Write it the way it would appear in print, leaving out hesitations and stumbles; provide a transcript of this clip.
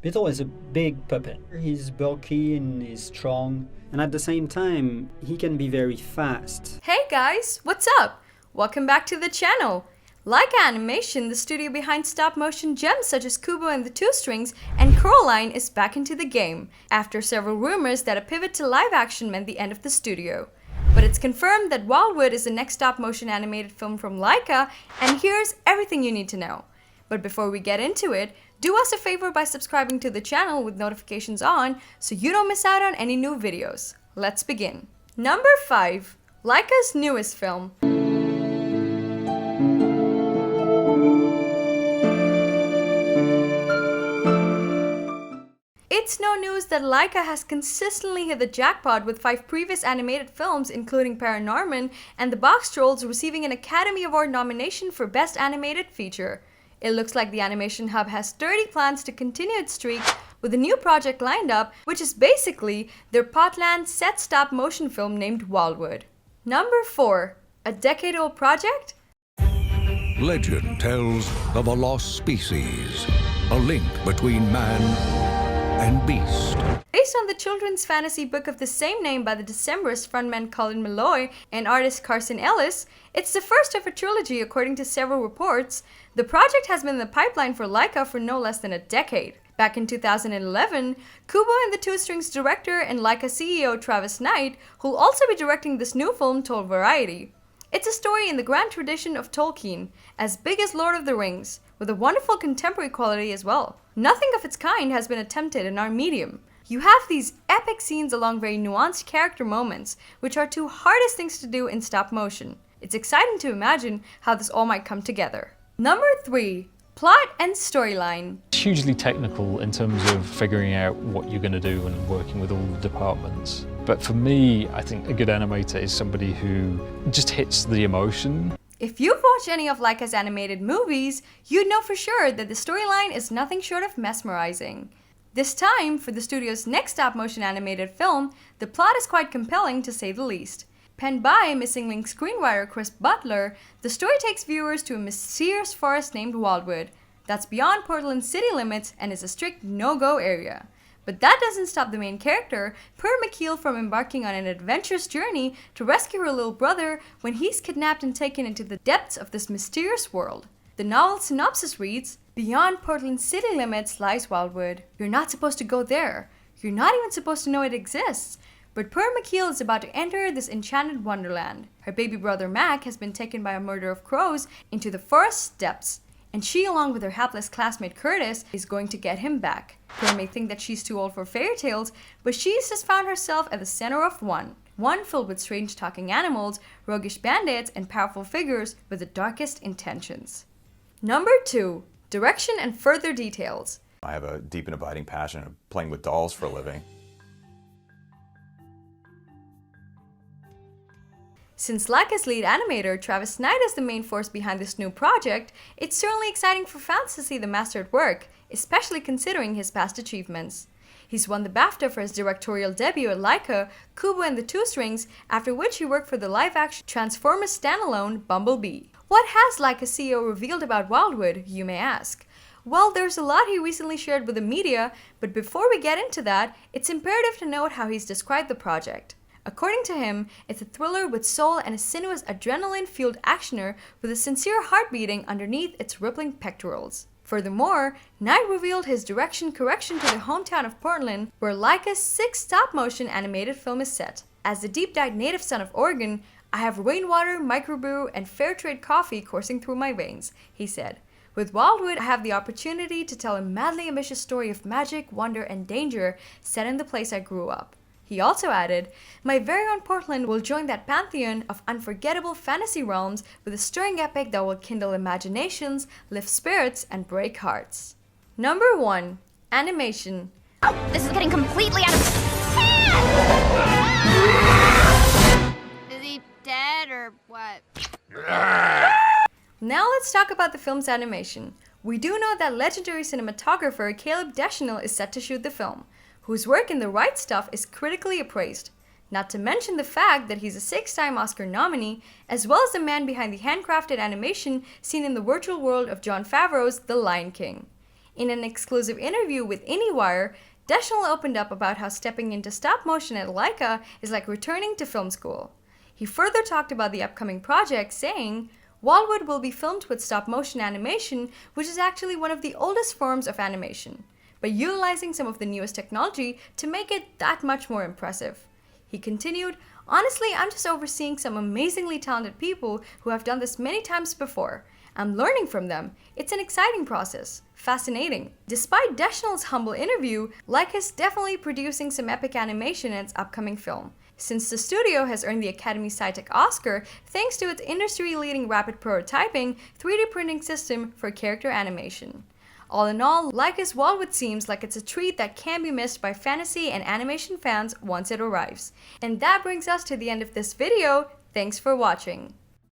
Beetle is a big puppet. He's bulky and he's strong, and at the same time, he can be very fast. Hey guys, what's up? Welcome back to the channel. Laika Animation, the studio behind stop-motion gems such as Kubo and the Two Strings, and Coraline is back into the game, after several rumors that a pivot to live action meant the end of the studio. But it's confirmed that Wildwood is the next stop-motion animated film from Laika, and here's everything you need to know. But before we get into it, do us a favor by subscribing to the channel with notifications on so you don't miss out on any new videos. Let's begin. Number 5. Laika's newest film. It's no news that Laika has consistently hit the jackpot with 5 previous animated films including Paranorman and The Box Trolls receiving an Academy Award nomination for Best Animated Feature. It looks like the Animation Hub has sturdy plans to continue its streak with a new project lined up, which is basically their Potland set stop-motion film named Wildwood. Number 4. A decade-old project? Legend tells of a lost species, a link between man and beast. Based on the children's fantasy book of the same name by the Decemberist frontman Colin Meloy and artist Carson Ellis, it's the first of a trilogy according to several reports. The project has been in the pipeline for Laika for no less than a decade. Back in 2011, Kubo and the Two Strings director and Laika CEO Travis Knight, who'll also be directing this new film, told Variety. It's a story in the grand tradition of Tolkien, as big as Lord of the Rings, with a wonderful contemporary quality as well. Nothing of its kind has been attempted in our medium. You have these epic scenes along very nuanced character moments, which are two hardest things to do in stop motion. It's exciting to imagine how this all might come together. Number 3. Plot and storyline. It's hugely technical in terms of figuring out what you're going to do and working with all the departments. But for me, I think a good animator is somebody who just hits the emotion. If you've watched any of Laika's animated movies, you'd know for sure that the storyline is nothing short of mesmerizing. This time, for the studio's next stop-motion animated film, the plot is quite compelling to say the least. Penned by Missing Link screenwriter Chris Butler, the story takes viewers to a mysterious forest named Wildwood that's beyond Portland city limits and is a strict no-go area. But that doesn't stop the main character, Per McKeel, from embarking on an adventurous journey to rescue her little brother when he's kidnapped and taken into the depths of this mysterious world. The novel synopsis reads, "Beyond Portland city limits lies Wildwood. You're not supposed to go there. You're not even supposed to know it exists. But Per McKeel is about to enter this enchanted wonderland. Her baby brother Mac has been taken by a murder of crows into the forest's depths, and she, along with her hapless classmate Curtis, is going to get him back. Per may think that she's too old for fairy tales, but she's just found herself at the center of one filled with strange talking animals, roguish bandits, and powerful figures with the darkest intentions." Number 2. Direction and further details. I have a deep and abiding passion of playing with dolls for a living. Since Laika's lead animator Travis Knight is the main force behind this new project, it's certainly exciting for fans to see the master at work, especially considering his past achievements. He's won the BAFTA for his directorial debut at Laika, Kubo and the Two Strings, after which he worked for the live-action Transformers standalone Bumblebee. What has Laika CEO revealed about Wildwood, you may ask? Well, there's a lot he recently shared with the media, but before we get into that, it's imperative to note how he's described the project. According to him, it's a thriller with soul and a sinuous adrenaline-fueled actioner with a sincere heart beating underneath its rippling pectorals. Furthermore, Knight revealed his direction correction to the hometown of Portland, where Laika's 6th stop-motion animated film is set. As the deep-dyed native son of Oregon, I have rainwater, microbrew, and fair trade coffee coursing through my veins, he said. With Wildwood, I have the opportunity to tell a madly ambitious story of magic, wonder, and danger set in the place I grew up. He also added, "My very own Portland will join that pantheon of unforgettable fantasy realms with a stirring epic that will kindle imaginations, lift spirits, and break hearts." Number 1. Animation. Oh, this is getting completely out of hand! Is he dead or what? Now let's talk about the film's animation. We do know that legendary cinematographer Caleb Deschanel is set to shoot the film, whose work in The Right Stuff is critically appraised, not to mention the fact that he's a 6-time Oscar nominee, as well as the man behind the handcrafted animation seen in the virtual world of Jon Favreau's The Lion King. In an exclusive interview with IndieWire, Deschanel opened up about how stepping into stop motion at Laika is like returning to film school. He further talked about the upcoming project, saying, Wildwood will be filmed with stop motion animation, which is actually one of the oldest forms of animation, but utilizing some of the newest technology to make it that much more impressive. He continued, honestly, I'm just overseeing some amazingly talented people who have done this many times before. I'm learning from them. It's an exciting process. Fascinating. Despite Deschanel's humble interview, Laika is definitely producing some epic animation in its upcoming film, since the studio has earned the Academy Sci-Tech Oscar thanks to its industry-leading rapid prototyping 3D printing system for character animation. All in all, Laika's Wildwood seems like it's a treat that can't be missed by fantasy and animation fans once it arrives. And that brings us to the end of this video. Thanks for watching.